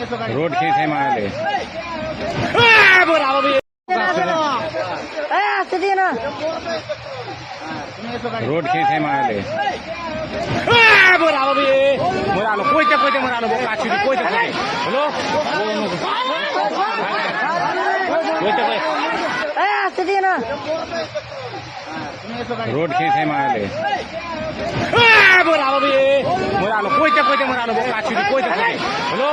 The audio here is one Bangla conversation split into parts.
रोड खेत है मारे रोड खेत है मारे मोरालो कोई मोरालो काची कोई हेलो रोड खेत है मारे मोरालो कोई मोरालो काची कोई हेलो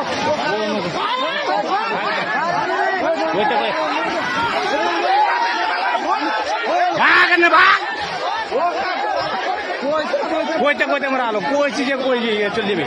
भाग न भाग कोई मोरालो कोई चीज चल जाबे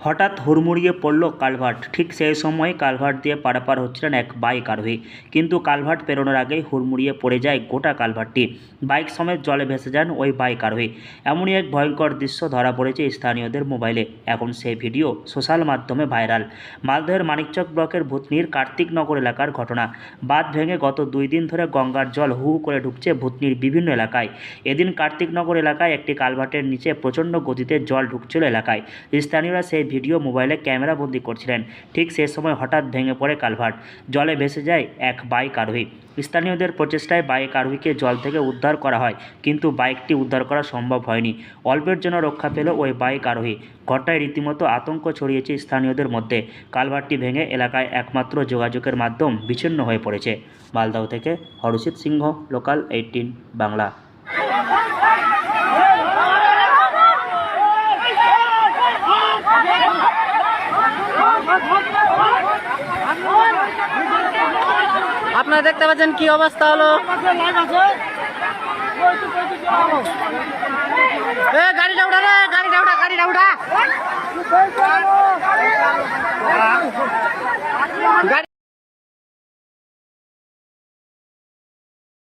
হঠাৎ হুড়মুড়িয়ে পড়ল কালভার্ট। ঠিক সেই সময় কালভার্ট দিয়ে পারাপার হচ্ছিলেন এক বাইক আরোহী, কিন্তু কালভার্ট পেরোনোর আগেই হুড়মুড়িয়ে পড়ে যায় গোটা কালভার্টটি। বাইক সমেত জলে ভেসে যান ওই বাইক আরোহী। এমনই এক ভয়ঙ্কর দৃশ্য ধরা পড়েছে স্থানীয়দের মোবাইলে। এখন সেই ভিডিও সোশ্যাল মাধ্যমে ভাইরাল। মালদহের মানিকচক ব্লকের ভূতনির কার্তিকনগর এলাকার ঘটনা। বাঁধ ভেঙে গত 2 দিন ধরে গঙ্গার জল হু হু করে ঢুকছে ভূতনির বিভিন্ন এলাকায়। এদিন কার্তিকনগর এলাকায় একটি কালভার্টের নিচে প্রচণ্ড গতিতে জল ঢুকছিল এলাকায়। স্থানীয়রা সেই ভিডিও মোবাইলে ক্যামেরা বন্দি করছিলেন। ঠিক সেই সময় হঠাৎ ভেঙে পড়ে কালভার্ট, জলে ভেসে যায় এক বাইক আরোহী। স্থানীয়দের প্রচেষ্টায় বাইক আরোহীকে জল থেকে উদ্ধার করা হয়, কিন্তু বাইকটি উদ্ধার করা সম্ভব হয়নি। অল্পের জন্য রক্ষা পেল ওই বাইক আরোহী। ঘটনায় রীতিমতো আতঙ্ক ছড়িয়েছে স্থানীয়দের মধ্যে। কালভার্টটি ভেঙে এলাকায় একমাত্র যোগাযোগের মাধ্যম বিচ্ছিন্ন হয়ে পড়েছে। মালদহ থেকে হরষিত সিংহ, লোকাল 18 বাংলা। আপনারা দেখতে পাচ্ছেন কি অবস্থা হলো। গাড়িটা উঠা রে, গাড়িটা উঠা।